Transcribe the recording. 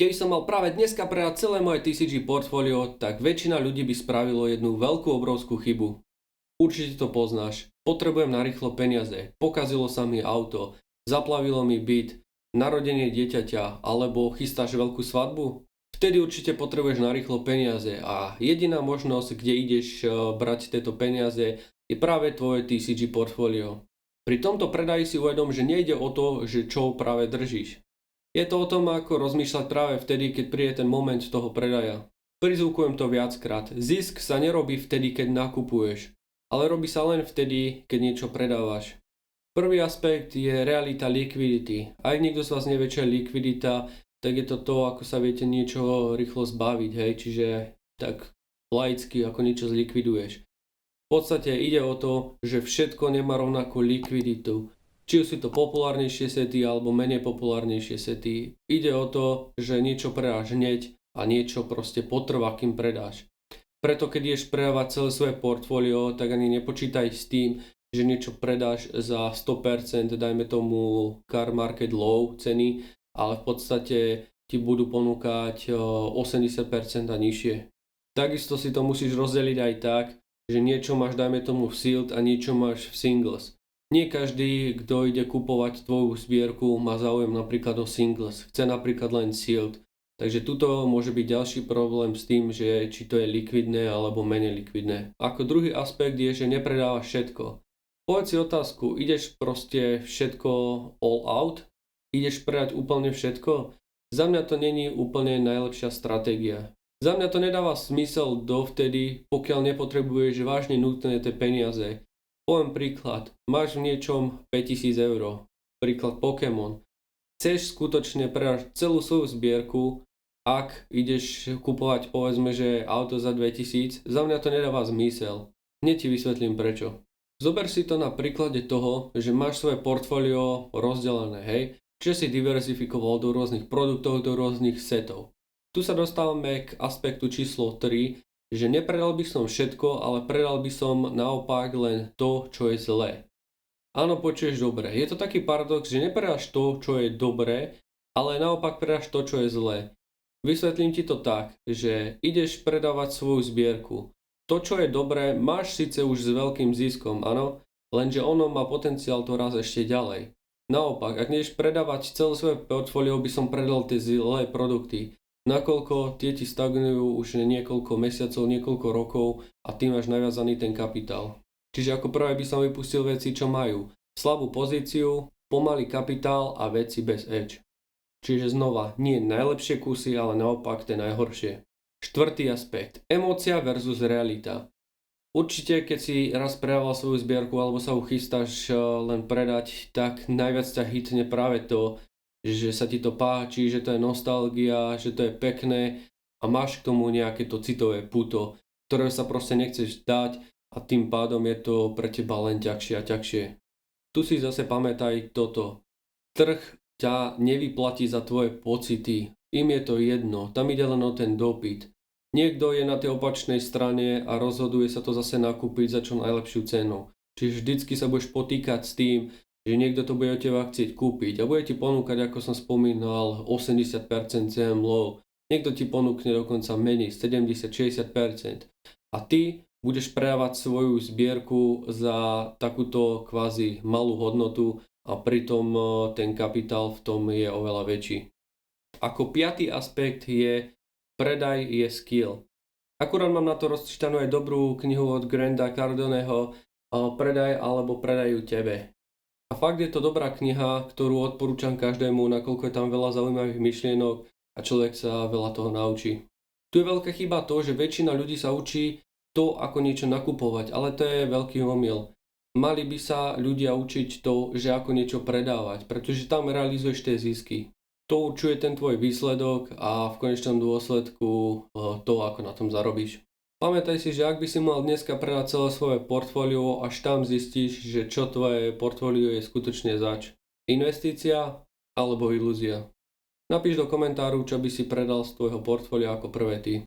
Keby som mal práve dneska predať celé moje TCG portfólio, tak väčšina ľudí by spravilo jednu veľkú obrovskú chybu. Určite to poznáš. Potrebujem narýchlo peniaze, pokazilo sa mi auto, zaplavilo mi byt, narodenie dieťaťa alebo chystáš veľkú svadbu? Vtedy určite potrebuješ narýchlo peniaze a jediná možnosť, kde ideš brať tieto peniaze, je práve tvoje TCG portfólio. Pri tomto predaji si uvedom, že nejde o to, že čo práve držíš. Je to o tom, ako rozmýšľať práve vtedy, keď príde ten moment toho predaja. Prizvukujem to viackrát. Zisk sa nerobí vtedy, keď nakupuješ, ale robí sa len vtedy, keď niečo predávaš. Prvý aspekt je realita liquidity. Ak niekto z vás nevie, čo je likvidita, tak je to to, ako sa viete niečo rýchlo zbaviť, hej, čiže tak laicky, ako niečo zlikviduješ. V podstate ide o to, že všetko nemá rovnakú likviditu. Či už sú to populárnejšie sety alebo menej populárnejšie sety. Ide o to, že niečo predáš hneď a niečo proste potrvá, kým predáš. Preto keď ideš predávať celé svoje portfólio, tak ani nepočítaj s tým, že niečo predáš za 100%, dajme tomu car market low ceny, ale v podstate ti budú ponúkať 80% a nižšie. Takisto si to musíš rozdeliť aj tak, že niečo máš dajme tomu v sealed a niečo máš v singles. Nie každý, kto ide kupovať tvoju zbierku, má záujem napríklad o singles, chce napríklad len sealed. Takže tuto môže byť ďalší problém s tým, že či to je likvidné alebo menej likvidné. Ako druhý aspekt je, že nepredávaš všetko. Povedz si otázku, ideš proste všetko all out? Ideš predať úplne všetko? Za mňa to není úplne najlepšia stratégia. Za mňa to nedáva smysel dovtedy, pokiaľ nepotrebuješ vážne nutné tie peniaze. Poviem príklad, máš v niečom 5000 eur, príklad Pokémon. Chceš skutočne predať celú svoju zbierku, ak ideš kupovať povedzme, že auto za 2000, za mňa to nedáva zmysel. Hneď ti vysvetlím prečo. Zober si to na príklade toho, že máš svoje portfólio rozdelené, hej, čiže si diverzifikoval do rôznych produktov, do rôznych setov. Tu sa dostávame k aspektu číslo 3, že nepredal by som všetko, ale predal by som naopak len to, čo je zlé. Áno, počuješ dobre. Je to taký paradox, že nepredáš to, čo je dobré, ale naopak predáš to, čo je zlé. Vysvetlím ti to tak, že ideš predávať svoju zbierku. To, čo je dobré, máš síce už s veľkým ziskom, áno, lenže ono má potenciál to raz ešte ďalej. Naopak, ak ideš predávať celé svoje portfólio, by som predal tie zlé produkty. Nakoľko tie ti stagnujú už niekoľko mesiacov, niekoľko rokov a ty máš naviazaný ten kapitál. Čiže ako prvé by som vypustil veci, čo majú slabú pozíciu, pomalý kapitál a veci bez edge. Čiže znova, nie najlepšie kusy, ale naopak tie najhoršie. Štvrtý aspekt, emócia versus realita. Určite, keď si raz predával svoju zbierku alebo sa ju chystáš len predať, tak najviac ťa hitne práve to, že sa ti to páči, že to je nostalgia, že to je pekné a máš k tomu nejaké to citové puto, ktoré sa proste nechceš dať a tým pádom je to pre teba len ťažšie a ťažšie. Tu si zase pamätaj toto. Trh ťa nevyplatí za tvoje pocity, im je to jedno, tam ide len o ten dopyt. Niekto je na tej opačnej strane a rozhoduje sa to zase nakúpiť za čo najlepšiu cenu. Čiže vždycky sa budeš potýkať s tým, že niekto to bude od teba chcieť kúpiť a bude ti ponúkať, ako som spomínal, 80% CM low. Niekto ti ponúkne dokonca menej, 70-60%. A ty budeš predávať svoju zbierku za takúto kvázi malú hodnotu a pritom ten kapitál v tom je oveľa väčší. Ako piatý aspekt je predaj je skill. Akurát mám na to rozčítanú aj dobrú knihu od Granta Cardoneho Predaj alebo predajú tebe. A fakt je to dobrá kniha, ktorú odporúčam každému, nakoľko je tam veľa zaujímavých myšlienok a človek sa veľa toho naučí. Tu je veľká chyba to, že väčšina ľudí sa učí to, ako niečo nakupovať, ale to je veľký omyl. Mali by sa ľudia učiť to, že ako niečo predávať, pretože tam realizuješ tie zisky. To určuje ten tvoj výsledok a v konečnom dôsledku to, ako na tom zarobíš. Pamätaj si, že ak by si mal dneska predať celé svoje portfólio, až tam zistíš, že čo tvoje portfólio je skutočne zač. Investícia alebo ilúzia. Napíš do komentáru, čo by si predal z tvojho portfólia ako prvé ty.